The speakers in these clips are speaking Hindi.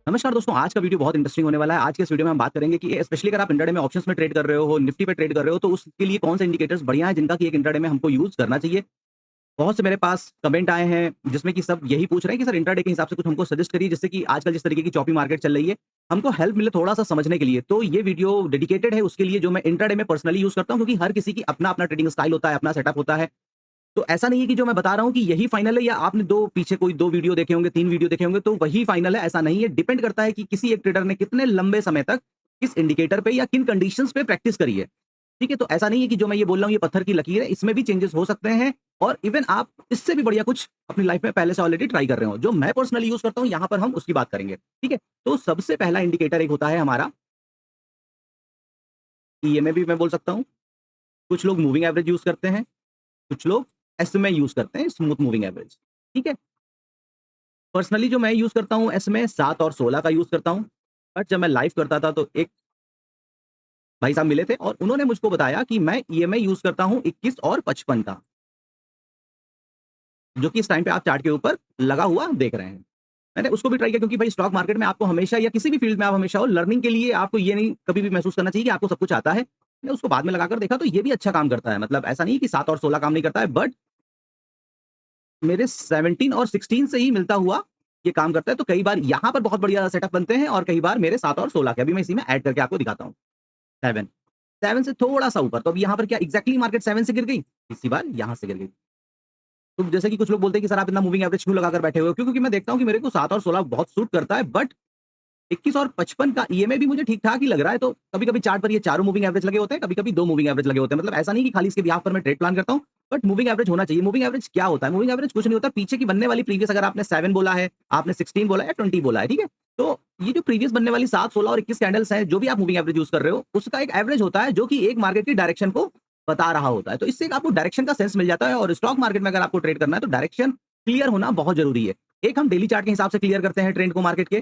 नमस्कार दोस्तों, आज का वीडियो बहुत इंटरेस्टिंग होने वाला है। आज के इस वीडियो में हम बात करेंगे कि स्पेशली अगर आप इंट्राडे में ऑप्शंस में ट्रेड कर रहे हो, निफ्टी पे ट्रेड कर रहे हो, तो उसके लिए कौन से इंडिकेटर्स बढ़िया हैं जिनका कि एक इंट्राडे में हमको यूज़ करना चाहिए। बहुत से मेरे पास कमेंट आए हैं जिसमें कि सब यही पूछ रहे हैं कि सर इंट्राडे के हिसाब से कुछ हमको सजेस्ट करिए जिससे कि आजकल जिस तरीके की चॉपी मार्केट चल रही है, हमको हेल्प मिले थोड़ा-सा समझने के लिए। तो ये वीडियो डेडिकेटेड है उसके लिए जो मैं इंट्राडे में पर्सनली यूज़ करता हूँ, क्योंकि हर किसी की अपना-अपना ट्रेडिंग स्टाइल होता है, अपना सेटअप होता है। तो ऐसा नहीं है कि जो मैं बता रहा हूँ कि यही फाइनल है या आपने 2 पीछे कोई 2 वीडियो देखे होंगे, 3 वीडियो देखे होंगे तो वही फाइनल है, ऐसा नहीं है। डिपेंड करता है कि किसी एक ट्रेडर ने कितने लंबे समय तक किस इंडिकेटर पे या किन कंडीशंस पे प्रैक्टिस करी है। ठीक है? तो ऐसा नहीं है कि जो मैं ये बोल रहा हूँ ये पत्थर की लकीर है, इसमें भी चेंजेस हो सकते हैं और इवन आप इससे भी बढ़िया कुछ अपनी लाइफ में पहले से ऑलरेडी ट्राई कर रहे हो। जो मैं पर्सनली यूज़ करता हूँ यहाँ पर हम उसकी बात करेंगे। ठीक है? तो सबसे पहला इंडिकेटर एक होता है हमारा ईएमए भी मैं बोल सकता हूँ। कुछ लोग मूविंग एवरेज यूज़ करते हैं, कुछ लोग एसएमए यूज़ करते हैं, स्मूथ मूविंग एवरेज। ठीक है? पर्सनली जो मैं यूज़ करता हूँ इसमें 7 और 16 का यूज़ करता हूँ। बट जब मैं लाइव करता था तो एक भाई साहब मिले थे और उन्होंने मुझको बताया कि मैं ईएमआई यूज़ करता हूँ 21 और 55 का, जो कि इस टाइम पे आप चार्ट के ऊपर लगा हुआ देख रहे हैं। मैंने उसको भी ट्राई किया क्योंकि भाई स्टॉक मार्केट में आपको हमेशा या किसी भी फील्ड में आप हमेशा हो लर्निंग के लिए आपको ये नहीं कभी भी महसूस करना चाहिए कि आपको सब कुछ आता है। मैंने उसको बाद में लगाकर देखा तो ये भी अच्छा काम करता है। मतलब ऐसा नहीं है कि 7 और 16 काम नहीं करता है, बट मेरे 17 और 16 से ही मिलता हुआ ये काम करता है। तो कई बार यहाँ पर बहुत बढ़िया सेटअप बनते हैं और कई बार मेरे 7 और 16 के। अभी मैं इसी में ऐड करके आपको दिखाता हूँ। 7 7 से थोड़ा-सा ऊपर। तो अब यहाँ पर क्या एग्ज़ैक्टली मार्केट 7 से गिर गई? इसी बार यहाँ से गिर गई। तो जैसे कि कुछ लोग बोलते हैं कि सर आप इतना मूविंग एवरेज क्यों लगाकर बैठे हुए हो? क्यों? क्योंकि मैं देखता हूँ कि मेरे को 7 और 16 बहुत सूट करता है, बट 21 और 55 का ईएमए भी मुझे ठीक-ठाक ही लग रहा है। तो कभी-कभी चार्ट पर ये चारों मूविंग एवरेज लगे होते हैं, कभी-कभी 2 मूविंग एवरेज लगे होते हैं। मतलब ऐसा नहीं कि खाली इसके बिहाफ पर मैं ट्रेड प्लान करता हूँ, बट मूविंग एवरेज होना चाहिए। मूविंग एवरेज क्या होता है? मूविंग एवरेज कुछ नहीं होता, पीछे की बनने वाली प्रीवियस अगर आपने 7 बोला है, आपने 16 बोला है या 20 बोला है, ठीक है? तो ये जो प्रीवियस बनने वाली 7, 16 और 21 कैंडल्स हैं, जो भी आप मूविंग एवरेज यूज़ कर रहे हो, उसका एक एवरेज होता है जो कि एक मार्केट की डायरेक्शन को बता रहा होता है। तो इससे एक आपको डायरेक्शन का सेंस मिल जाता है और स्टॉक मार्केट में अगर आपको ट्रेड करना है तो डायरेक्शन क्लियर होना बहुत ज़रूरी है। एक हम डेली चार्ट के हिसाब से क्लियर करते हैं ट्रेंड को मार्केट के,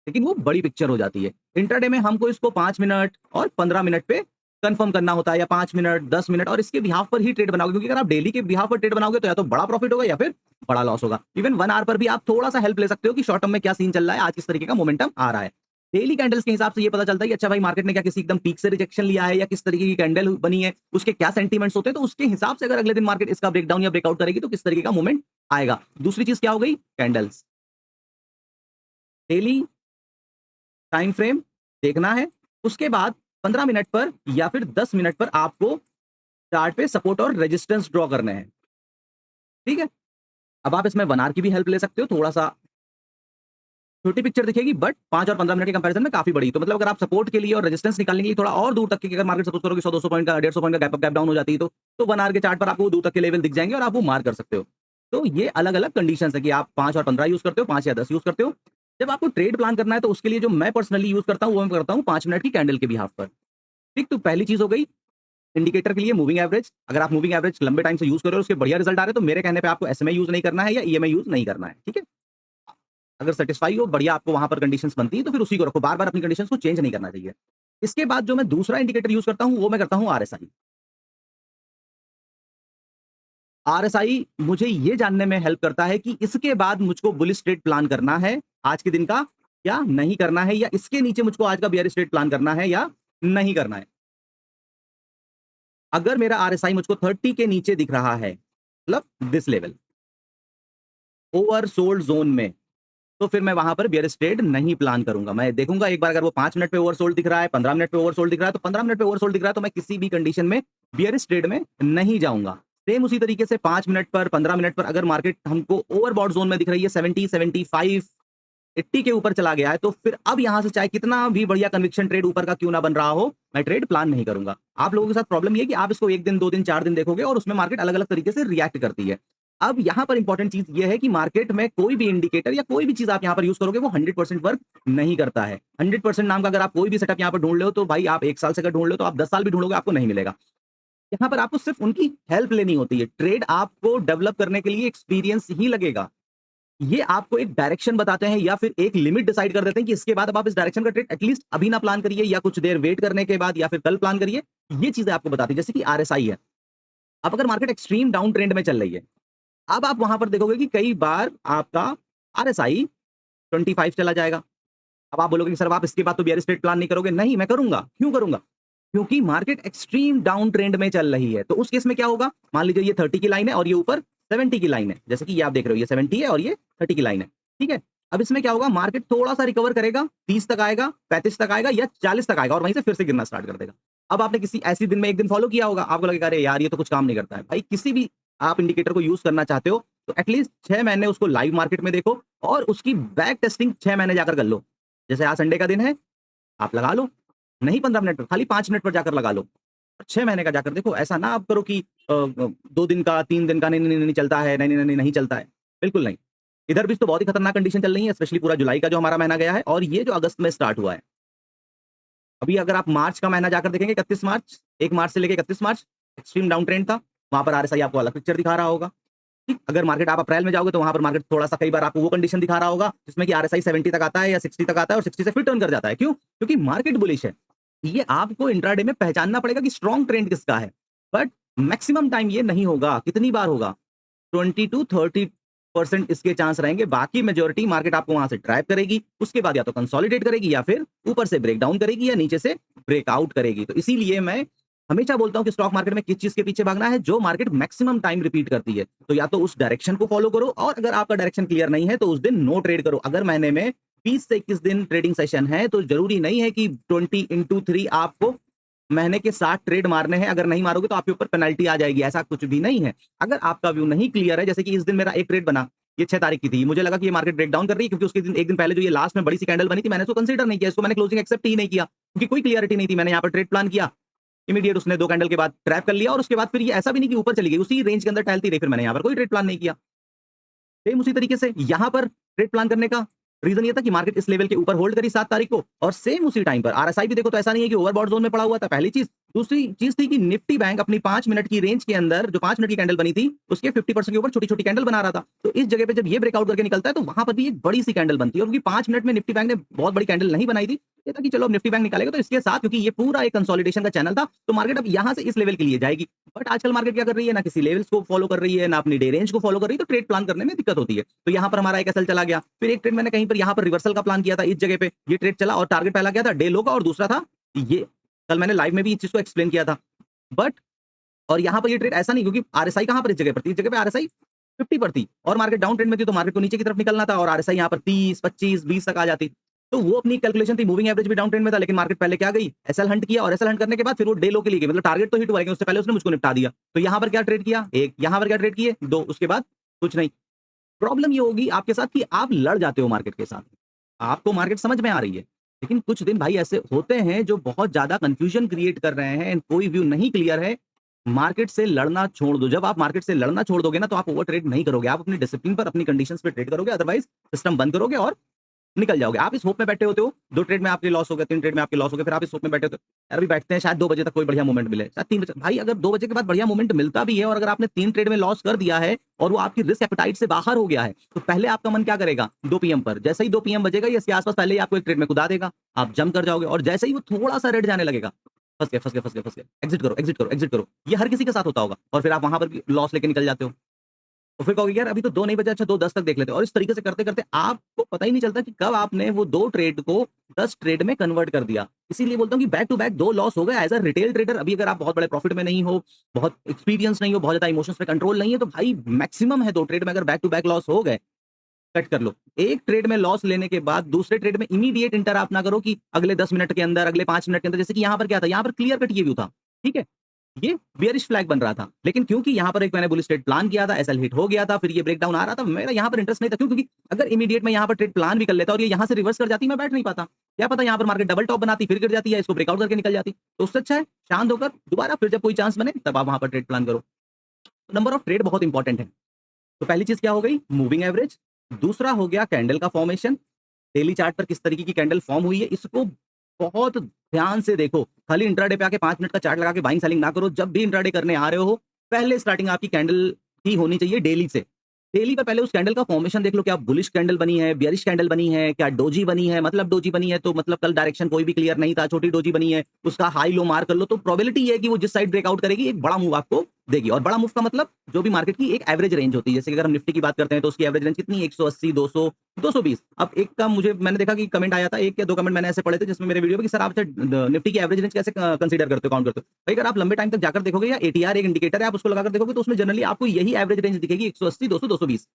लेकिन वो बड़ी पिक्चर हो जाती है। इंट्राडे में हमको इसको 5 मिनट और 15 मिनट पे कंफर्म करना होता है या 5 मिनट, 10 मिनट और इसके बिहाफ पर ही ट्रेड बनाओगे, क्योंकि अगर आप डेली के बिहाफ पर ट्रेड बनाओगे तो या तो बड़ा प्रॉफिट होगा या फिर बड़ा लॉस होगा। इवन 1 आवर पर भी आप थोड़ा-सा हेल्प ले सकते हो कि शॉर्ट टर्म में क्या सीन चल रहा है, आज किस तरीके का मोमेंटम आ रहा है। डेली कैंडल्स के हिसाब से ये पता चलता है कि अच्छा भाई मार्केट ने क्या किसी एकदम पीक से रिजेक्शन लिया है या किस तरीके की कैंडल बनी है, उसके क्या सेंटीमेंट्स होते हैं, तो उसके हिसाब से अगर अगले दिन मार्केट इसका ब्रेकडाउन या ब्रेकआउट करेगी तो किस तरीके का मूवमेंट आएगा। दूसरी चीज़ क्या हो गई? कैंडल्स। डेली टाइम फ्रेम देखना है, उसके बाद 15 मिनट पर या फिर 10 मिनट पर आपको चार्ट पे सपोर्ट और रेजिस्टेंस ड्रॉ करने हैं, ठीक है? अब आप इसमें 1 आवर की भी हेल्प ले सकते हो, थोड़ा-सा छोटी पिक्चर दिखेगी बट 5 और 15 मिनट के कंपैरिजन में काफ़ी बड़ी। तो मतलब अगर आप सपोर्ट के लिए और रेजिस्टेंस निकालने के लिए थोड़ा और दूर तक की अगर मार्केट सपोज करो कि 100-200 पॉइंट का 150 पॉइंट का गैप अप गैप डाउन हो जाती है तो 1 आवर के चार्ट पर आपको वो दूर तक के लेवल दिख जाएँगे और आप वो मार्क कर सकते हो। तो ये अलग-अलग कंडीशंस है कि आप 5 और 15 यूज़ करते हो, 5 या 10 यूज़ करते हो। जब आपको ट्रेड प्लान करना है तो उसके लिए जो मैं पर्सनली यूज़ करता हूँ, वो मैं करता हूँ 5 मिनट की कैंडल के बिहाफ पर। ठीक, तो पहली चीज़ हो गई इंडिकेटर के लिए मूविंग एवरेज। अगर आप मूविंग एवरेज लंबे टाइम से यूज़ कर रहे हो, उसके बढ़िया रिजल्ट आ रहे हैं, तो मेरे कहने पे आपको एसएमए यूज़ नहीं करना है या ईएमआई यूज़ नहीं करना है, ठीक है? अगर सैटिस्फाई हो, बढ़िया आपको वहाँ पर कंडीशंस बनती है, तो फिर उसी को रखो, बार-बार अपनी कंडीशंस को चेंज नहीं करना चाहिए। इसके बाद जो मैं दूसरा इंडिकेटर यूज़ करता हूँ, वो मैं करता हूँ आरएसआई। आरएसआई मुझे ये जानने में हेल्प करता है कि इसके बाद मुझको बुलिश ट्रेड प्लान करना है, आज के दिन का या नहीं करना है, या इसके नीचे मुझको आज का बेयरिश ट्रेड प्लान करना है या नहीं करना है। अगर मेरा आरएसआई मुझको 30 के नीचे दिख रहा है, मतलब दिस लेवल, ओवरसोल्ड ज़ोन में, तो फिर मैं वहाँ पर बेयरिश ट्रेड नहीं प्लान करूँगा। मैं देखूँगा एक बार अगर वो 5 मिनट पे ओवरसोल्ड दिख रहा है, 15 मिनट पे ओवरसोल्ड दिख रहा है, तो 15 मिनट पे ओवरसोल्ड दिख रहा है तो मैं किसी भी कंडीशन में बेयरिश ट्रेड में नहीं जाऊँगा। सेम उसी तरीके से 5 मिनट पर, 15 मिनट पर अगर मार्केट हमको ओवरबॉट ज़ोन में दिख रही है 70, 75, 80 के ऊपर चला गया है, तो फिर अब यहाँ से चाहे कितना भी बढ़िया कन्विक्शन ट्रेड ऊपर का क्यों ना बन रहा हो, मैं ट्रेड प्लान नहीं करूँगा। आप लोगों के साथ प्रॉब्लम ये है कि आप इसको 1 दिन, 2 दिन, 4 दिन देखोगे और उसमें मार्केट अलग-अलग तरीके से रिएक्ट करती है। अब यहाँ पर इंपॉर्टेंट चीज़ ये है कि मार्केट में कोई भी इंडिकेटर या कोई भी चीज़ आप यहाँ पर यूज़ करोगे वो 100% वर्क नहीं करता है। 100% नाम का अगर आप कोई भी सेटअप यहाँ पर ढूँढ रहे हो तो भाई आप 1 साल से अगर ढूँढ रहे हो तो आप 10 साल भी ढूँढोगे आपको नहीं मिलेगा। यहाँ पर आपको सिर्फ उनकी हेल्प लेनी होती है। ट्रेड आपको डेवलप करने के लिए एक्सपीरियंस ही लगेगा। ये आपको एक डायरेक्शन बताते हैं या फिर एक लिमिट डिसाइड कर देते हैं कि इसके बाद अब आप इस डायरेक्शन का ट्रेड एटलीस्ट अभी ना प्लान करिए या कुछ देर वेट करने के बाद या फिर कल प्लान करिए। ये चीज़ें आपको बताती है जैसे कि आरएसआई है। अब अगर मार्केट एक्सट्रीम डाउन ट्रेंड में चल रही है, अब आप वहाँ पर देखोगे कि कई बार आपका आरएसआई 25 चला जाएगा, अब आप बोलोगे कि सर आप इसके बाद तो बियरिश ट्रेड प्लान नहीं करोगे। नहीं, मैं करूंगा। क्यों करूंगा? क्योंकि मार्केट एक्सट्रीम डाउन ट्रेंड में चल रही है। तो उस केस में क्या होगा, मान लीजिए ये 30 की लाइन है और ये ऊपर 70 की लाइन है, जैसे कि ये आप देख रहे हो, ये 70 है और ये 30 की लाइन है, ठीक है। अब इसमें क्या होगा, मार्केट थोड़ा सा रिकवर करेगा, 30 तक आएगा, 35 तक आएगा या 40 तक आएगा और वहीं से फिर से गिरना स्टार्ट कर देगा। अब आपने किसी ऐसी दिन में एक दिन फॉलो किया होगा, आपको लगेगा अरे यार ये तो कुछ काम नहीं करता है। भाई किसी भी आप इंडिकेटर को यूज करना चाहते हो तो एटलीस्ट 6 महीने उसको लाइव मार्केट में देखो और उसकी बैक टेस्टिंग 6 महीने जाकर कर लो। जैसे आज संडे का दिन है, आप लगा लो, नहीं 15 मिनट पर, खाली 5 मिनट पर जाकर लगा लो। 6 महीने का जाकर देखो। ऐसा ना आप करो कि 2 दिन का, 3 दिन का, नहीं, नहीं, नहीं चलता है, नहीं, नहीं, नहीं, नहीं चलता है। बिल्कुल नहीं। इधर भी तो बहुत ही खतरनाक कंडीशन चल रही है, स्पेशली पूरा जुलाई का जो हमारा महीना गया है और ये जो अगस्त में स्टार्ट हुआ है। अभी अगर आप मार्च का महीना जाकर देखेंगे, 31 मार्च, 1 मार्च से लेके 31 मार्च एक्सट्रीम डाउन ट्रेंड था। वहाँ पर आरएसआई आपको अलग पिक्चर दिखा रहा होगा। ठीक, अगर मार्केट आप अप्रैल में जाओगे तो वहाँ पर मार्केट थोड़ा-सा कई बार आपको वो कंडीशन दिखा रहा होगा जिसमें कि आरएसआई 70 तक आता है या 60 तक आता है और 60 से फिर टर्न कर जाता है। क्यों? क्योंकि मार्केट बुलिश है। ये आपको इंट्राडे में पहचानना पड़ेगा कि स्ट्रॉन्ग ट्रेंड किसका है। बट मैक्सिमम टाइम ये नहीं होगा। कितनी बार होगा? 20 टू 30% इसके चांस रहेंगे। बाकी मेजॉरिटी मार्केट आपको वहां से ट्रैप करेगी, उसके बाद या तो कंसोलिडेट करेगी या फिर ऊपर से ब्रेक डाउन करेगी या नीचे से ब्रेकआउट करेगी। तो इसीलिए मैं हमेशा बोलता हूं कि स्टॉक मार्केट में किस चीज के पीछे भागना है, जो मार्केट मैक्सिमम टाइम रिपीट करती है। तो या तो उस डायरेक्शन को फॉलो करो और अगर आपका डायरेक्शन क्लियर नहीं है तो उस दिन नो ट्रेड करो। अगर महीने में 20 से 21 दिन ट्रेडिंग सेशन है तो जरूरी नहीं है कि 20x3 आपको महीने के 60 ट्रेड मारने हैं। अगर नहीं मारोगे तो आपके ऊपर पेनल्टी आ जाएगी। ऐसा कुछ भी नहीं है। अगर आपका व्यू नहीं क्लियर है, जैसे कि इस दिन मेरा एक ट्रेड बना, ये 6 तारीख की थी, मुझे लगा कि ये मार्केट ब्रेक डाउन कर रही है क्योंकि उसके दिन एक दिन पहले जो ये लास्ट में बड़ी सी कैंडल बनी थी, मैंने इसको कंसीडर नहीं किया, इसको मैंने क्लोजिंग एक्सेप्ट ही नहीं किया क्योंकि कोई क्लियरिटी नहीं थी। मैंने यहाँ पर ट्रेड प्लान किया, इमीडिएट उसने 2 कैंडल के बाद ट्रैप कर लिया और उसके बाद फिर ये ऐसा भी नहीं कि ऊपर चली गई, उसी रेंज के अंदर टहलती रही। फिर मैंने यहाँ पर कोई ट्रेड प्लान नहीं किया। सेम उसी तरीके से यहाँ पर ट्रेड प्लान करने का रीजन ये था कि मार्केट इस लेवल के ऊपर होल्ड करी 7 तारीख को और सेम उसी टाइम पर आरएसआई भी देखो तो ऐसा नहीं है कि ओवरबॉट जोन में पड़ा हुआ था। पहली चीज। दूसरी चीज थी कि निफ्टी बैंक अपनी 5 मिनट की रेंज के अंदर जो 5 मिनट की कैंडल बनी थी उसके 50% के ऊपर छोटी छोटी कैंडल बना रहा था। तो इस जगह पे जब ये ब्रेकआउट करके निकलता है तो वहां पर भी एक बड़ी सी कैंडल बनती है और क्योंकि 5 मिनट में निफ्टी बैंक ने बहुत बड़ी कैंडल नहीं बनाई थी, ये था कि चलो अब निफ्टी बैंक निकालेगा तो इसके साथ, क्योंकि ये पूरा एक कंसोलिडेशन का चैनल था, तो मार्केट अब यहाँ से इस लेवल के लिए जाएगी। बट आजकल मार्केट क्या कर रही है, ना किसी लेवल्स को फॉलो कर रही है, ना अपनी डे रेंज को फॉलो कर रही है, तो ट्रेड प्लान करने में दिक्कत होती है। तो यहाँ पर हमारा एक एसएल चला गया, फिर एक ट्रेड मैंने कहीं पर यहाँ पर रिवर्सल का प्लान किया था, इस जगह पे ये ट्रेड चला और टारगेट पहला क्या था, डे लो का, और दूसरा था ये, कल मैंने लाइव में भी इस चीज को एक्सप्लेन किया था। बट और यहाँ पर ये ट्रेड ऐसा नहीं, क्योंकि आरएसआई कहाँ पर इस जगह पर थी, इस जगह पे आरएसआई 50 पर थी और मार्केट डाउन ट्रेंड में थी, तो मार्केट को नीचे की तरफ निकलना था और आरएसआई यहाँ पर 30, 25, 20 तक आ जाती। तो वो अपनी कैलकुलेशन थी, मूविंग एवरेज भी डाउन ट्रेंड में था, लेकिन मार्केट पहले क्या गई, एसएल हंट किया और एसएल हंट करने के बाद फिर वो डे लो के लिए गई, मतलब टारगेट तो हिट हुआ लेकिन उससे पहले उसने मुझको निपटा दिया। तो यहाँ पर क्या ट्रेड किया, एक, यहाँ पर क्या ट्रेड किए, दो, उसके बाद कुछ नहीं। प्रॉब्लम ये होगी आपके साथ कि आप लड़ जाते हो मार्केट के साथ। आपको मार्केट समझ में आ रही है, लेकिन कुछ दिन भाई ऐसे होते हैं जो बहुत ज्यादा कंफ्यूजन क्रिएट कर रहे हैं, कोई व्यू नहीं क्लियर है। मार्केट से लड़ना छोड़ दो। जब आप मार्केट से लड़ना छोड़ दोगे ना तो आप ओवर ट्रेड नहीं करोगे, आप अपनी डिसिप्लिन पर, अपनी कंडीशंस पे ट्रेड करोगे, अदरवाइज सिस्टम बंद करोगे और निकल जाओगे। आप इस होप में बैठे होते हो, 2 ट्रेड में आपके लॉस हो गए, 3 ट्रेड में आपके लॉस हो गए, फिर आप इस होप में बैठे होते हो, यार अभी बैठते हैं शायद 2 बजे तक कोई बढ़िया मोमेंट मिले, शायद 3 बजे। भाई अगर 2 बजे के बाद बढ़िया मोमेंट मिलता भी है और अगर आपने 3 ट्रेड में लॉस कर दिया है और वो आपकी रिस्क एपेटाइट से बाहर हो गया है, तो पहले आपका मन क्या करेगा, 2 पीएम पर, जैसे ही 2 पीएम बजेगा या इसके आसपास, पहले ही आपको एक ट्रेड में कुदा देगा, आप जंप कर जाओगे और जैसे ही वो थोड़ा सा रेड जाने लगेगा, फंस गए, फंस गए, फंस गए, फंस गए, एग्जिट करो, एग्जिट करो, एग्जिट करो। ये हर किसी के साथ होता होगा और फिर आप वहां पर भी लॉस लेके निकल जाते हो। तो फिर कहोगे यार अभी तो 2 नहीं बजे, अच्छा 2:10 तक देख लेते हैं, और इस तरीके से करते-करते आपको पता ही नहीं चलता कि कब आपने वो 2 ट्रेड को 10 ट्रेड में कन्वर्ट कर दिया। इसीलिए बोलता हूँ कि बैक टू बैक 2 लॉस हो गए एज़ अ रिटेल ट्रेडर। अभी अगर आप बहुत बड़े प्रॉफिट में नहीं हो, बहुत एक्सपीरियंस नहीं हो, बहुत ज़्यादा इमोशंस पे कंट्रोल नहीं है, तो भाई मैक्सिमम है 2 ट्रेड में अगर बैक टू बैक लॉस हो गए, कट कर लो। एक ट्रेड में लॉस लेने के बाद दूसरे ट्रेड में इमीडिएट इंटर आप ना करो कि अगले 10 मिनट के अंदर, अगले 5 मिनट के अंदर, जैसे कि यहाँ पर क्या था, यहाँ पर क्लियर कट ये व्यू था, ठीक है? ये बेयरिश फ्लैग बन रहा था, लेकिन क्योंकि यहाँ पर एक मैंने बुलिश ट्रेड प्लान किया था, एसएल हिट हो गया था, फिर ये ब्रेकडाउन आ रहा था, मेरा यहाँ पर इंटरेस्ट नहीं था। क्यों? क्योंकि अगर इमीडिएट मैं यहाँ पर ट्रेड प्लान भी कर लेता और ये यहाँ से रिवर्स कर जाती, मैं बैठ नहीं पाता। क्या पता यहाँ पर मार्केट डबल टॉप बनाती, फिर गिर जाती है, इसको ब्रेकआउट करके निकल जाती। तो उससे अच्छा है शांत होकर दोबारा फिर जब कोई चांस बने तब आप वहां पर ट्रेड प्लान करो। नंबर ऑफ ट्रेड बहुत इंपॉर्टेंट है। तो पहली चीज क्या हो गई, मूविंग एवरेज। दूसरा हो गया कैंडल का फॉर्मेशन, डेली चार्ट पर किस तरीके की कैंडल फॉर्म हुई है, इसको बहुत ध्यान से देखो। खाली इंट्राडे पे आके 5 मिनट का चार्ट लगा के बाइंग सेलिंग ना करो। जब भी इंट्राडे करने आ रहे हो, पहले स्टार्टिंग आपकी कैंडल की होनी चाहिए डेली से। डेली पर पहले उस कैंडल का फॉर्मेशन देख लो, क्या बुलिश कैंडल बनी है, बियरिश कैंडल बनी है, क्या डोजी बनी है। मतलब डोजी बनी है तो मतलब कल डायरेक्शन कोई भी क्लियर नहीं था, छोटी डोजी बनी है, उसका हाई लो मार कर लो, तो प्रोबेबिलिटी है कि वो जिस साइड ब्रेकआउट करेगी एक बड़ा मूव आपको देगी। और बड़ा मूव का मतलब जो भी मार्केट की एक एवरेज रेंज होती है, जैसे कि अगर हम निफ्टी की बात करते हैं तो उसकी एवरेज रेंज कितनी है, 180, 200, 220। अब एक का मैंने देखा कि कमेंट आया था, 1 या 2 कमेंट मैंने ऐसे पढ़े थे जिसमें मेरे वीडियो में कि सर आप निफ्टी की एवरेज रेंज कैसे कंसीडर करते हो, काउंट करते हो? भाई अगर आप लंबे टाइम तक जाकर देखोगे या एटीआर एक इंडिकेटर है, आप उसको लगाकर देखोगे तो उसमें जनरली आपको यही एवरेज रेंज दिखेगी, 180, 200, 220।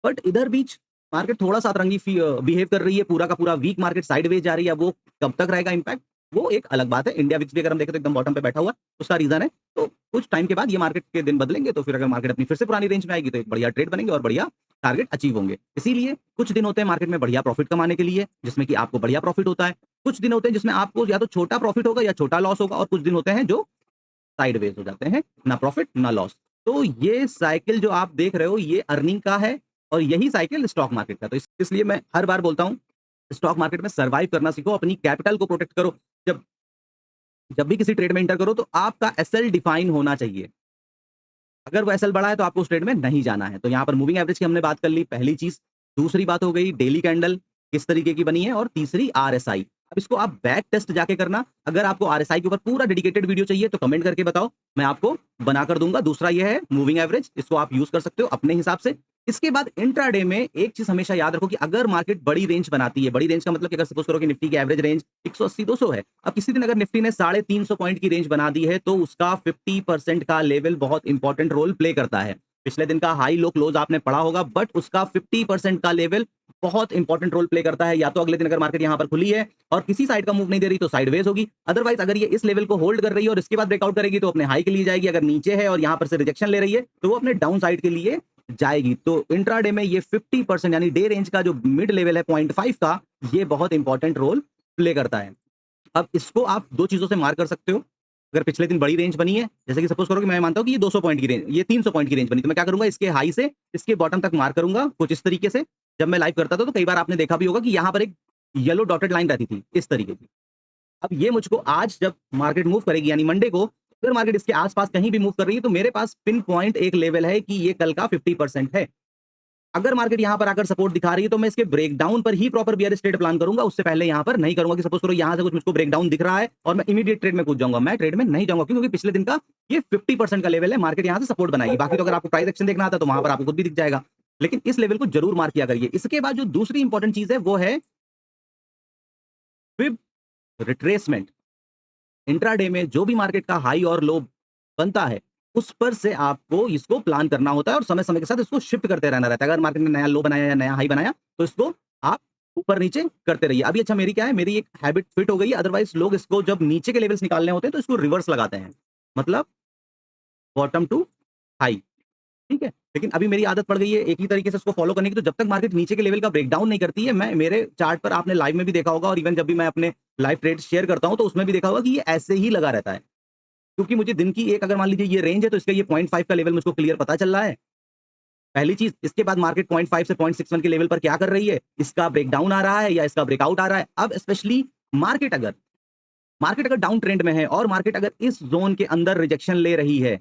बट इधर बीच मार्केट थोड़ा-सा अतरंगी बिहेव कर रही है, पूरा का पूरा वीक मार्केट साइडवेज जा रही है। अब वो कब तक रहेगा इम्पैक्ट, वो एक अलग बात है। इंडिया विक्स भी अगर हम देखें तो एकदम बॉटम पे बैठा हुआ है, उसका रीज़न है। तो कुछ टाइम के बाद ये मार्केट के दिन बदलेंगे, तो फिर अगर मार्केट अपनी फिर से पुरानी रेंज में आएगी, तो एक बढ़िया ट्रेड बनेंगे और बढ़िया टारगेट अचीव होंगे। इसीलिए कुछ दिन होते हैं मार्केट में बढ़िया प्रॉफिट कमाने के लिए, जिसमें कि आपको बढ़िया प्रॉफिट होता है। कुछ दिन होते हैं जिसमें आपको या तो छोटा प्रॉफिट होगा या छोटा लॉस होगा, और कुछ दिन होते हैं जो साइडवेज हो जाते हैं, ना प्रॉफिट ना लॉस। तो ये साइकिल जो आप देख रहे हो, ये अर्निंग का है और यही साइकिल स्टॉक मार्केट का। तो इसलिए मैं हर बार बोलता हूँ, स्टॉक मार्केट में सर्वाइव करना सीखो, अपनी कैपिटल को प्रोटेक्ट करो। जब जब भी किसी ट्रेड में एंटर करो तो आपका एसएल डिफाइन होना चाहिए। अगर वो एसएल बड़ा है तो आपको उस ट्रेड में नहीं जाना है। तो यहाँ पर मूविंग एवरेज की हमने बात कर ली, पहली चीज। दूसरी बात हो गई डेली कैंडल किस तरीके की बनी है, और तीसरी आरएसआई। अब इसको आप बैक टेस्ट जाके करना। अगर आपको आरएसआई के ऊपर पूरा डेडिकेटेड वीडियो चाहिए तो कमेंट करके बताओ, मैं आपको बनाकर दूंगा। दूसरा ये है मूविंग एवरेज, इसको आप यूज कर सकते हो अपने हिसाब से। इसके बाद इंट्राडे में एक चीज हमेशा याद रखो कि अगर मार्केट बड़ी रेंज बनाती है, बड़ी रेंज का मतलब कि अगर सपोज करो कि निफ्टी की एवरेज रेंज 180, 200 है। अब किसी दिन अगर निफ्टी ने 350 पॉइंट की रेंज बना दी है, तो उसका 50% का लेवल बहुत इंपॉर्टेंट रोल प्ले करता है। पिछले दिन का हाई लो क्लोज आपने पढ़ा होगा, बट उसका 50% का लेवल बहुत इंपॉर्टेंट रोल प्ले करता है। या तो अगले दिन अगर मार्केट यहां पर खुली है और किसी साइड का मूव नहीं दे रही तो साइडवेज होगी। अदरवाइज अगर ये इस लेवल को होल्ड कर रही है और इसके बाद ब्रेकआउट करेगी तो अपने हाई के लिए जाएगी। अगर नीचे है और यहां पर से रिजेक्शन ले रही है तो वो अपने डाउन साइड के लिए जाएगी। तो इंट्राडे में ये 50% यानी डे रेंज का जो मिड लेवल है 0.5 का, ये बहुत इंपॉर्टेंट रोल प्ले करता है। अब इसको आप दो चीजों से मार कर सकते हो। अगर पिछले दिन बड़ी रेंज बनी है, जैसे कि सपोज करो कि मैं मानता हूं कि ये 200 पॉइंट की रेंज, ये 300 पॉइंट की रेंज बनी, तो मैं क्या करूंगा, इसके हाई से इसके बॉटम तक मार करूंगा कुछ इस तरीके से। जब मैं लाइव करता था तो कई बार आपने देखा भी होगा कि यहां पर एक येलो डॉटेड लाइन रहती थी इस तरीके की। अब ये मुझको आज जब मार्केट मूव करेगी यानी मंडे को, अगर मार्केट इसके आसपास कहीं भी मूव कर रही है तो मेरे पास पिन पॉइंट एक लेवल है कि ये कल का 50% है। अगर मार्केट यहां पर आकर सपोर्ट दिखा रही है तो मैं इसके ब्रेकडाउन पर ही प्रॉपर बियरिश ट्रेड प्लान करूंगा। उससे पहले यहां पर नहीं करूंगा कि सपोज करो यहां से कुछ मुझको ब्रेकडाउन दिख रहा है और मैं इमीडिएट ट्रेड में कूद जाऊंगा। मैं ट्रेड में नहीं जाऊंगा क्योंकि पिछले दिन का ये 50% का लेवल है, मार्केट यहां से सपोर्ट बनाएगी। बाकी तो अगर आपको प्राइस एक्शन देखना आता तो वहां पर आपको खुद भी दिख जाएगा, लेकिन इस लेवल को जरूर मार्क किया करिए। इसके बाद जो दूसरी इंपॉर्टेंट चीज है वो है फिब रिट्रेसमेंट। इंट्राडे में जो भी मार्केट का हाई और लो बनता है, उस पर से आपको इसको प्लान करना होता है और समय समय के साथ इसको शिफ्ट करते रहना रहता है। अगर मार्केट ने नया लो बनाया या नया हाई बनाया तो इसको आप ऊपर नीचे करते रहिए। अभी अच्छा मेरी क्या है, मेरी एक हैबिट फिट हो गई है। अदरवाइज लोग इसको जब नीचे के लेवल्स निकालने होते हैं तो इसको रिवर्स लगाते हैं, मतलब बॉटम टू हाई। ठीक है, लेकिन अभी मेरी आदत पड़ गई है एक ही तरीके से उसको फॉलो करने की। तो जब तक मार्केट नीचे के लेवल का ब्रेकडाउन नहीं करती है, मैं मेरे चार्ट पर आपने लाइव में भी देखा होगा और इवन जब भी मैं अपने लाइव ट्रेड शेयर करता हूं तो उसमें भी देखा होगा कि ये ऐसे ही लगा रहता है। क्योंकि मुझे दिन की एक अगर मान लीजिए ये रेंज है तो इसका ये 0.5 का लेवल मुझको क्लियर पता चल रहा है, पहली चीज। इसके बाद मार्केट 0.5 से 0.61 के लेवल पर क्या कर रही है, इसका ब्रेकडाउन आ रहा है या इसका ब्रेकआउट आ रहा है। अब स्पेशली मार्केट अगर डाउन ट्रेंड में है और मार्केट अगर इस जोन के अंदर रिजेक्शन ले रही है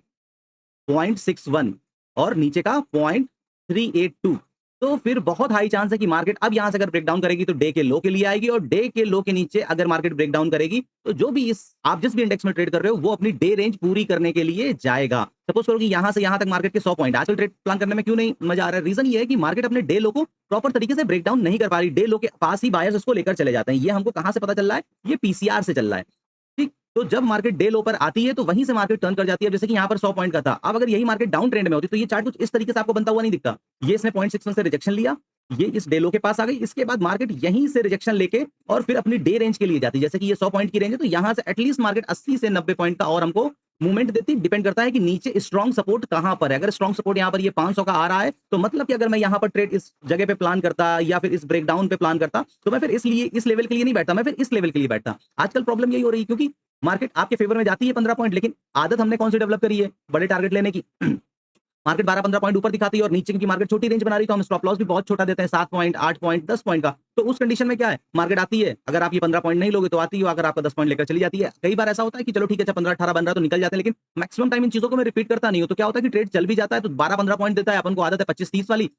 0.61 और नीचे का 0.382, तो फिर बहुत हाई चांस है कि मार्केट अब यहां से अगर ब्रेकडाउन करेगी तो डे के लो के लिए आएगी, और डे के लो के नीचे अगर मार्केट ब्रेकडाउन करेगी तो जो भी आप जिस भी इंडेक्स में ट्रेड कर रहे हो वो अपनी डे रेंज पूरी करने के लिए जाएगा। सपोज करो कि यहां से यहां तक मार्केट के 100 पॉइंट, आजकल ट्रेड प्लान करने में क्यों नहीं मजा आ रहा है, रीजन ये है कि मार्केट अपने डे लो को प्रॉपर तरीके से ब्रेकडाउन नहीं कर पा रही। डे लो के पास ही बायर्स उसको लेकर चले जाते हैं। ये हमको कहां से पता चल रहा है, ये पीसीआर से चल रहा है। ठीक, तो जब मार्केट डे लो पर आती है तो वहीं से मार्केट टर्न कर जाती है। जैसे कि यहाँ पर 100 पॉइंट का था, अब अगर यही मार्केट डाउन ट्रेंड में होती तो ये चार्ट कुछ इस तरीके से आपको बनता हुआ नहीं दिखता। ये इसने 0.61 से रिजेक्शन लिया, ये इस डे लो के पास आ गई, इसके बाद मार्केट यहीं से रिजेक्शन लेके और फिर अपनी डे रेंज के लिए जाती है। जैसे कि ये 100 पॉइंट की रेंज है तो यहां से एटलीस्ट मार्केट 80 से 90 पॉइंट का और हमको मूवमेंट देती। डिपेंड करता है कि नीचे स्ट्रॉन्ग सपोर्ट कहां पर है। अगर स्ट्रॉन्ग सपोर्ट यहां पर ये 500 का आ रहा है तो मतलब कि अगर मैं यहां पर ट्रेड इस जगह पे प्लान करता या फिर इस ब्रेकडाउन पे प्लान करता तो मैं फिर इसलिए इस लेवल के लिए नहीं बैठता, मैं फिर इस लेवल के लिए बैठता। आजकल प्रॉब्लम यही हो रही है क्योंकि मार्केट आपके फेवर में जाती है 15 पॉइंट, लेकिन आदत हमने कौन सी डेवलप करी है, बड़े टारगेट लेने की। मार्केट 12-15 पॉइंट ऊपर दिखाती है और नीचे की मार्केट छोटी रेंज बना रही तो हम स्टॉप लॉस भी बहुत छोटा देते हैं, 7 पॉइंट, 8 पॉइंट, 10 पॉइंट का। तो उस कंडीशन में क्या है, मार्केट आती है, अगर आप ये 15 पॉइंट नहीं लोगे तो आती है, अगर आपका 10 पॉइंट लेकर चली जाती है। कई बार ऐसा होता है कि चलो ठीक है, 15-18 बन रहा है तो निकल जाते हैं, लेकिन मैक्सिमम टाइम इन चीजों को मैं रिपीट करता नहीं हूं। तो क्या होता है कि ट्रेड चल भी जाता है तो 12-15 पॉइंट देता है, अपन को आदत है 25-30 वाली।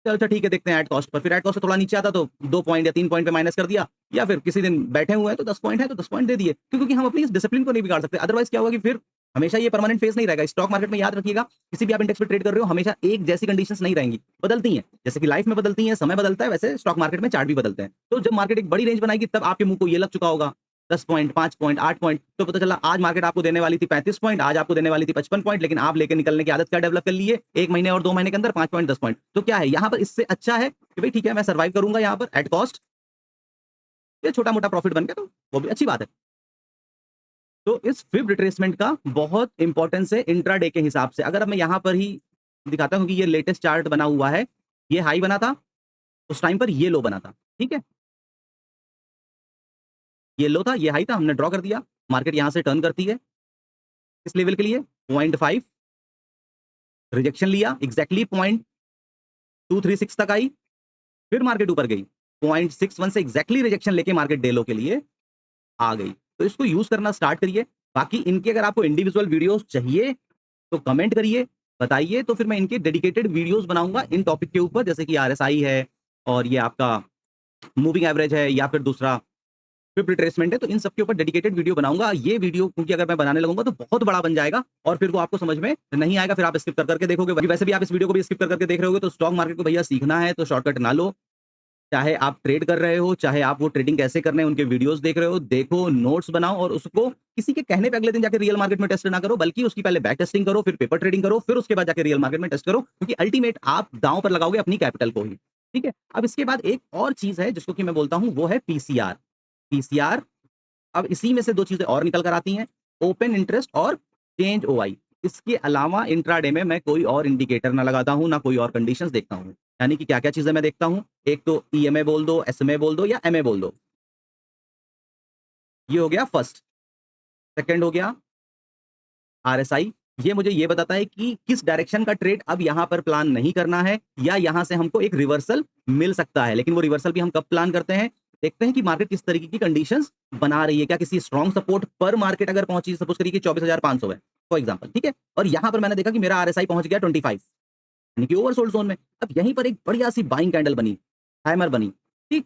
चलो अच्छा ठीक है, देखते हैं एट कॉस्ट पर। फिर एट कॉस्ट से थोड़ा नीचे आता तो 2 पॉइंट या 3 पॉइंट पे माइनस कर दिया, या फिर किसी दिन बैठे हुए हैं तो 10 पॉइंट है तो 10 पॉइंट दे दिए, क्योंकि हम अपनी इस डिसिप्लिन को नहीं बिगाड़ सकते। अदरवाइज क्या होगा कि फिर हमेशा ये परमानेंट फेज नहीं रहेगा। स्टॉक मार्केट में याद रखिएगा, किसी भी आप इंडेक्स पे ट्रेड कर रहे हो, हमेशा एक जैसी कंडीशंस नहीं रहेंगी, बदलती हैं। जैसे कि लाइफ में बदलती हैं, समय बदलता है, वैसे स्टॉक मार्केट में चार्ट भी बदलते हैं। तो जब मार्केट एक बड़ी रेंज बनाएगी, तब आपके मुंह को ये लग चुका होगा 10 पॉइंट, 5 पॉइंट, 8 पॉइंट, तो पता चला आज मार्केट आपको देने वाली थी 35 पॉइंट, आज आपको देने वाली थी 55 पॉइंट, लेकिन आप लेके निकलने की आदत क्या डेवलप कर ली है 1 महीने और 2 महीने के अंदर 5 पॉइंट, 10 पॉइंट। तो क्या है यहाँ पर, इससे अच्छा है कि भाई ठीक है मैं सर्वाइव करूंगा यहाँ पर एट कॉस्ट, ये छोटा-मोटा प्रॉफिट बन गया तो वो भी अच्छी बात है। तो इस फिब रिट्रेसमेंट का बहुत इंपॉर्टेंस है इंट्राडे के हिसाब से। अगर अब मैं यहाँ पर ही दिखाता हूँ कि ये लेटेस्ट चार्ट बना हुआ है, ये हाई बना था, उस टाइम पर ये लो बना था, ठीक है? ये लो था, ये हाई था, हमने ड्रॉ कर दिया, मार्केट यहाँ से टर्न करती है, किस लेवल के लिए? 0.5 रिजेक्शन लिया, एग्ज़ैक्टली 0.236 तक आई, फिर मार्केट ऊपर गई, 0.61 से एग्ज़ैक्टली रिजेक्शन लेके मार्केट डे लो के लिए आ गई। तो इसको यूज़ करना स्टार्ट करिए। बाकी इनके अगर आपको इंडिविजुअल वीडियोज़ चाहिए, तो कमेंट करिए, बताइए, तो फिर मैं इनके डेडिकेटेड वीडियोज़ बनाऊँगा इन टॉपिक के ऊपर, जैसे कि आरएसआई है और ये आपका मूविंग एवरेज है या फिर दूसरा फिब रिट्रेसमेंट है, तो इन सब के ऊपर डेडिकेटेड वीडियो बनाऊँगा। ये वीडियो क्योंकि अगर मैं बनाने लगूँगा तो बहुत बड़ा बन जाएगा और फिर वो आपको समझ में नहीं आएगा, फिर आप स्किप कर करके देखोगे। वैसे भी आप इस वीडियो को भी स्किप कर करके देख रहे होगे, तो स्टॉक मार्केट को भैया सीखना है तो शॉर्टकट ना लो। चाहे आप ट्रेड कर रहे हो, चाहे आप वो ट्रेडिंग कैसे करने हैं उनके वीडियोज़ देख रहे हो, देखो, नोट्स बनाओ और उसको किसी के कहने पे अगले दिन जाके रियल मार्केट में टेस्ट ना करो, बल्कि उसकी पहले बैक टेस्टिंग करो, फिर पेपर ट्रेडिंग करो, फिर उसके बाद जाके रियल मार्केट में टेस्ट करो, क्योंकि अल्टीमेट आप दांव पर लगाओगे अपनी कैपिटल को ही। ठीक है? अब इसके बाद एक और चीज़ है जिसको कि मैं बोलता हूँ वो है पीसीआर। पीसीआर, अब इसी में से 2 चीज़ें और निकल कर आती हैं, ओपन इंटरेस्ट और चेंज ओआई। इसके अलावा इंट्राडे में मैं कोई और इंडिकेटर ना लगाता हूँ, ना कोई और कंडीशंस देखता हूँ। यानी कि क्या-क्या चीज़ें मैं देखता हूँ, एक तो ईएमए बोल दो, एसएमए बोल दो या एमए बोल दो। ये हो गया फर्स्ट। सेकंड हो गया आरएसआई, ये मुझे ये बताता है कि किस डायरेक्शन का ट्रेड अब यहाँ पर प्लान नहीं करना है या यहाँ से हमको एक रिवर्सल मिल सकता है। लेकिन वो रिवर्सल भी हम कब प्लान करते हैं? देखते हैं कि मार्केट किस तरीके की कंडीशंस बना रही है। क्या किसी स्ट्रॉन्ग सपोर्ट पर मार्केट अगर पहुंची, सपोज करिए कि 24,500 है, फॉर एग्जांपल, ठीक है? और यहाँ पर मैंने देखा कि मेरा आरएसआई पहुंच गया 25, यानी कि ओवरसोल्ड जोन में। अब यहीं पर एक बढ़िया-सी बाइंग कैंडल बनी, हैमर बनी, ठीक?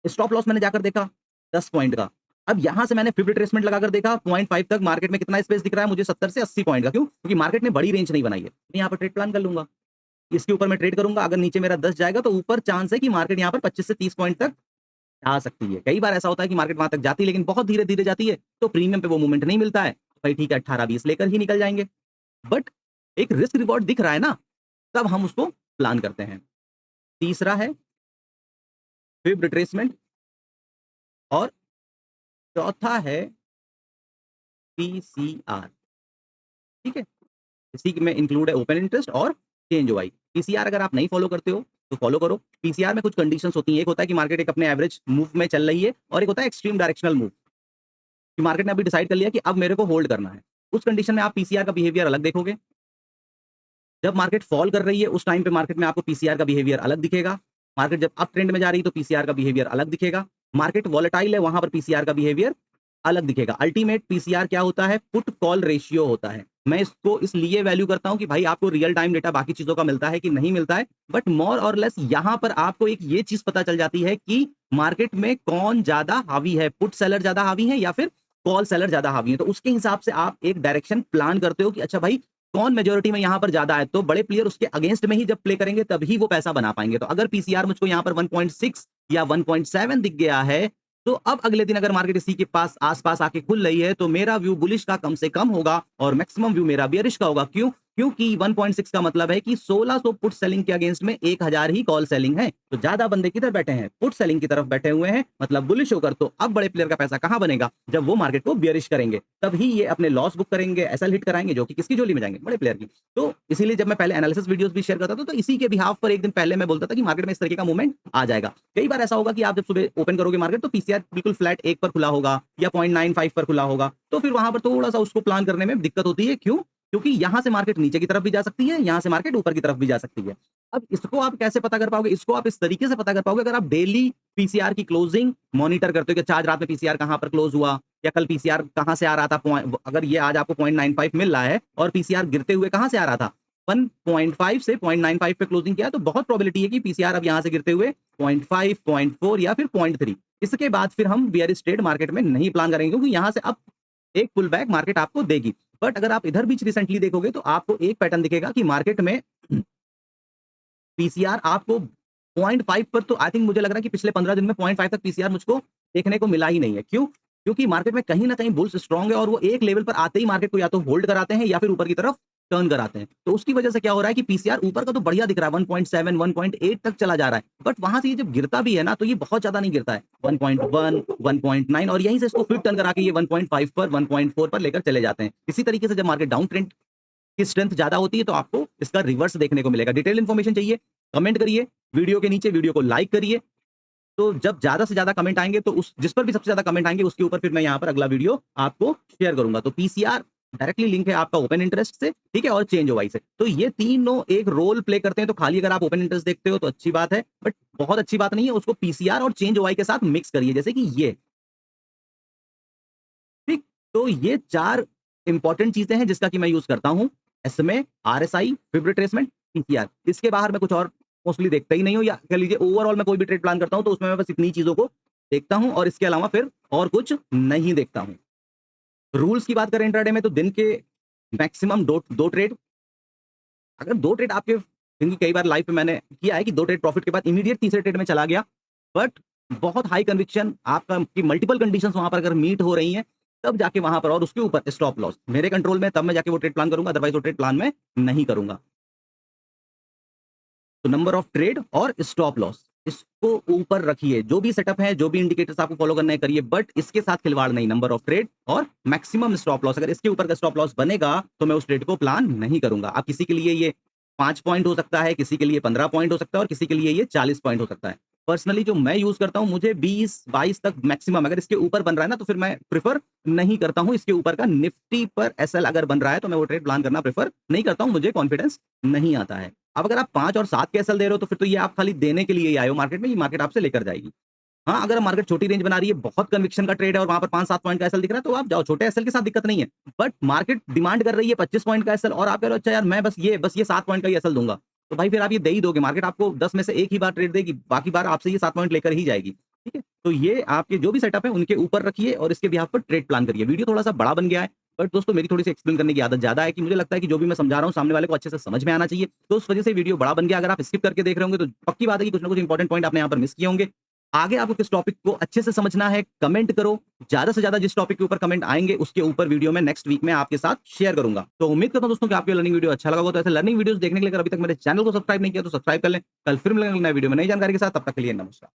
स्टॉप लॉस मैंने जाकर देखा 10 पॉइंट का। अब यहां से मैंने फिब रिट्रेसमेंट लगाकर देखा 0.5 तक मार्केट में कितना स्पेस दिख रहा है मुझे 70 से 80 पॉइंट का। क्यों? क्योंकि मार्केट ने बड़ी रेंज नहीं बनाई है। मैं यहां पर ट्रेड प्लान कर लूंगा। इसके ऊपर मैं ट्रेड करूंगा, अगर नीचे मेरा 10 जाएगा तो ऊपर चांस है कि मार्केट यहां पर 25 से 30 पॉइंट तक आ सकती है। कई बार ऐसा होता है कि मार्केट वहां तक जाती है लेकिन बहुत धीरे-धीरे जाती है, तो प्रीमियम पे वो मूवमेंट नहीं मिलता है। भाई ठीक है 18-20 लेकर ही निकल जाएंगे। बट एक रिस्क रिवॉर्ड दिख रहा है ना, तब हम उसको प्लान करते हैं। तीसरा है फिब रिट्रेसमेंट और चौथा है पीसीआर, ठीक है? इसी में इंक्लूड है ओपन इंटरेस्ट और चेंज ओआई। पीसीआर अगर आप नहीं फॉलो करते हो, तो फॉलो करो। पीसीआर में कुछ कंडीशंस होती हैं। एक होता है कि मार्केट एक अपने एवरेज मूव में चल रही है और एक होता है एक्सट्रीम डायरेक्शनल मूव, कि मार्केट ने अभी डिसाइड कर लिया कि अब मेरे को होल्ड करना है। उस कंडीशन में आप पीसीआर का बिहेवियर अलग देखोगे। जब मार्केट फॉल कर रही है, उस टाइम पे मार्केट में आपको पीसीआर का बिहेवियर अलग दिखेगा। मार्केट जब अप ट्रेंड में जा रही है, तो पीसीआर का बिहेवियर अलग दिखेगा। मार्केट वॉलेटाइल है, वहां पर पीसीआर का बिहेवियर अलग दिखेगा। अल्टीमेट पीसीआर क्या होता है? पुट कॉल रेशियो होता है। मैं इसको इसलिए वैल्यू करता हूं कि भाई आपको रियल टाइम डेटा बाकी चीजों का मिलता है कि नहीं मिलता है, बट मोर और लेस यहां पर आपको एक ये चीज पता चल जाती है कि मार्केट में कौन ज्यादा हावी है, पुट सेलर ज्यादा हावी है या फिर कॉल सेलर ज्यादा हावी है। तो उसके हिसाब से आप एक डायरेक्शन प्लान करते हो कि अच्छा भाई कौन मेजोरिटी में यहाँ पर ज्यादा है, तो बड़े प्लेयर उसके अगेंस्ट में ही जब प्ले करेंगे तभी वो पैसा बना पाएंगे। तो अगर पीसीआर मुझको यहाँ पर 1.6 या 1.7 दिख गया है, तो अब अगले दिन अगर मार्केट इसी के पास आसपास आके खुल रही है, तो मेरा व्यू बुलिश का कम से कम होगा और मैक्सिमम व्यू मेरा बियरिश का होगा। क्यों? क्योंकि 1.6 का मतलब है कि 1600 पुट सेलिंग के अगेंस्ट में 1000 ही कॉल सेलिंग है। तो ज्यादा बंदे किधर बैठे हैं? पुट सेलिंग की तरफ बैठे हुए हैं, मतलब बुलिश होकर। तो अब बड़े प्लेयर का पैसा कहां बनेगा? जब वो मार्केट को बियरिश करेंगे, तभी ये अपने लॉस बुक करेंगे, एसएल हिट कराएंगे, जो कि किसकी झोली में जाएंगे? बड़े प्लेयर की। तो इसीलिए जब मैं पहले एनालिसिस वीडियोस भी शेयर करता था, तो इसी के बिहाफ पर एक दिन पहले मैं बोलता था कि मार्केट में इस तरीके का मूवमेंट आ जाएगा। कई बार ऐसा होगा कि आप जब सुबह ओपन करोगे मार्केट, तो पीसीआर बिल्कुल फ्लैट 1 पर खुला होगा या 0.95 पर खुला होगा, तो फिर वहां पर थोड़ा सा उसको प्लान करने में दिक्कत होती है। क्यों? क्योंकि यहां से मार्केट नीचे की तरफ भी जा सकती है, यहां से मार्केट ऊपर की तरफ भी जा सकती है। अब इसको आप कैसे पता कर पाओगे? इसको आप इस तरीके से पता कर पाओगे अगर आप डेली पीसीआर की क्लोजिंग मॉनिटर करते हो कि अच्छा आज रात में पीसीआर कहां पर क्लोज हुआ या कल पीसीआर कहां से आ रहा था। अगर ये आज आपको 0.95 मिल रहा है और पीसीआर गिरते हुए कहां से आ रहा था 1.5 से 0.95 पे क्लोजिंग किया, तो बहुत प्रोबेबिलिटी है कि पीसीआर अब यहां से गिरते हुए 0.5, 0.4 या फिर 0.3, इसके बाद फिर हम बियरिश ट्रेड मार्केट में नहीं प्लान करेंगे, क्योंकि यहां से अब एक पुल बैक मार्केट आपको देगी। बट अगर आप इधर भी रिसेंटली देखोगे तो आपको एक पैटर्न दिखेगा कि मार्केट में पीसीआर आपको 0.5 पर, तो आई थिंक मुझे लग रहा है कि पिछले 15 दिन में 0.5 तक पीसीआर मुझको देखने को मिला ही नहीं है। क्यों? क्योंकि मार्केट में कहीं न कहीं बुल्स स्ट्रांग है और वो एक लेवल पर आते ही मार्केट को या तो होल्ड कराते हैं या फिर ऊपर की तरफ टर्न कराते हैं। तो उसकी वजह से क्या हो रहा है कि पीसीआर ऊपर का तो बढ़िया दिख रहा है, 1.7 1.8 तक चला जा रहा है। बट वहाँ से ये जब गिरता भी है ना, तो ये बहुत ज़्यादा नहीं गिरता है। 1.1 1.9 और यहीं से इसको फिर टर्न करा के ये 1.5 पर 1.4 पर लेकर चले जाते हैं। इसी तरीके से जब मार्केट डाउन ट्रेंड की स्ट्रेंथ ज्यादा होती है तो आपको इसका रिवर्स देखने को मिलेगा। डिटेल इन्फॉर्मेशन चाहिए, कमेंट करिए वीडियो के नीचे, वीडियो को लाइक करिए। तो जब ज्यादा से ज्यादा कमेंट आएंगे तो उस जिस पर भी सबसे ज्यादा कमेंट आएंगे उसके ऊपर फिर मैं यहाँ पर अगला वीडियो आपको शेयर करूंगा। तो पीसीआर डायरेक्टली लिंक है आपका ओपन इंटरेस्ट से, ठीक है, और चेंज ओवाई से। तो ये तीनों एक रोल प्ले करते हैं। तो खाली अगर आप ओपन इंटरेस्ट देखते हो तो अच्छी बात है, बट बहुत अच्छी बात नहीं है। उसको पीसीआर और चेंज ओवाई के साथ मिक्स करिए, जैसे कि ये, ठीक। तो ये 4 इंपॉर्टेंट चीजें हैं जिसका कि मैं यूज करता हूं। SMA, RSI, fib retracement, PCR. इसके बाहर मैं कुछ और मोस्टली देखता ही नहीं हूं, या कह लीजिए ओवरऑल मैं कोई भी ट्रेड प्लान करता हूं तो उसमें मैं बस इतनी चीजों को देखता हूं और इसके अलावा फिर और कुछ नहीं देखता हूं। रूल्स की बात करें इंट्राडे में तो दिन के मैक्सिमम दो ट्रेड। अगर 2 ट्रेड आपके दिन की, कई बार लाइफ में मैंने किया है कि 2 ट्रेड प्रॉफिट के बाद इमीडिएट तीसरे ट्रेड में चला गया, बट बहुत हाई कन्विक्शन आपका की मल्टीपल कंडीशंस वहां पर अगर मीट हो रही हैं तब जाके वहां पर, और उसके ऊपर स्टॉप लॉस मेरे कंट्रोल में, तब मैं जाके वो ट्रेड प्लान करूंगा, अदरवाइज वो ट्रेड प्लान में नहीं करूंगा। तो नंबर ऑफ ट्रेड और स्टॉप लॉस इसको ऊपर रखिए। जो भी सेटअप है, जो भी इंडिकेटर्स आपको फॉलो करना है करिए, बट इसके साथ खिलवाड़ नहीं। नंबर ऑफ ट्रेड और मैक्सिमम स्टॉप लॉस, अगर इसके ऊपर का स्टॉप लॉस बनेगा तो मैं उस ट्रेड को प्लान नहीं करूंगा। अब किसी के लिए ये 5 पॉइंट हो सकता है, किसी के लिए 15 पॉइंट हो सकता है और किसी के लिए ये 40 पॉइंट हो सकता है। पर्सनली जो मैं यूज करता हूं, मुझे 20-22 तक मैक्सिमम, अगर इसके ऊपर बन रहा है ना तो फिर मैं प्रेफर नहीं करता हूं। इसके ऊपर का निफ्टी पर एसएल अगर बन रहा है तो मैं वो ट्रेड प्लान करना प्रेफर नहीं करता हूं, मुझे कॉन्फिडेंस नहीं आता है। अब अगर आप 5 और 7 के एसएल दे रहे हो तो फिर तो ये आप खाली देने के लिए ही आए हो मार्केट में, ये मार्केट आपसे लेकर जाएगी। हाँ, अगर मार्केट छोटी रेंज बना रही है, बहुत कन्विक्शन का ट्रेड है और वहां पर 5-7 पॉइंट का एसएल दिख रहा है तो आप जाओ, छोटे एसएल के साथ दिक्कत नहीं है। बट मार्केट डिमांड कर रही है 25 पॉइंट का एसएल और आप कह रहे हो अच्छा यार मैं बस ये 7 पॉइंट का ही एसएल दूंगा, तो भाई फिर आप ये दे ही दोगे। मार्केट आपको 10 में से एक ही बार ट्रेड देगी, बाकी बार आपसे ये 7 पॉइंट लेकर ही जाएगी। ठीक है, तो ये आपके जो भी सेटअप है उनके ऊपर रखिए और इसके बिहाफ पर ट्रेड प्लान करिए। वीडियो थोड़ा सा बड़ा बन गया है, बट दोस्तों मेरी थोड़ी सी एक्सप्लेन करने की आदत ज्यादा है कि मुझे लगता है कि जो भी मैं समझा रहा हूँ सामने वाले को अच्छे से समझ में आना चाहिए, तो उस वजह से वीडियो बड़ा बन गया। अगर आप स्किप करके देख रहे होंगे तो पक्की बात है कि कुछ ना कुछ इंपॉर्टेंट पॉइंट आपने यहाँ पर मिस किए होंगे। आगे आपको किस टॉपिक को अच्छे से समझना है कमेंट करो, ज्यादा से ज्यादा जिस टॉपिक के ऊपर कमेंट आएंगे उसके ऊपर वीडियो में नेक्स्ट वीक में आपके साथ शेयर करूंगा। तो उम्मीद करता हूं दोस्तों कि आपको लर्निंग वीडियो अच्छा लगा हो। तो ऐसे लर्निंग वीडियोस देखने के लिए अगर अभी तक मेरे चैनल को सब्सक्राइब नहीं किया तो सब्सक्राइब कर लें। कल फिर मिलेंगे नए वीडियो में नई जानकारी के साथ, तब तक के लिए नमस्कार।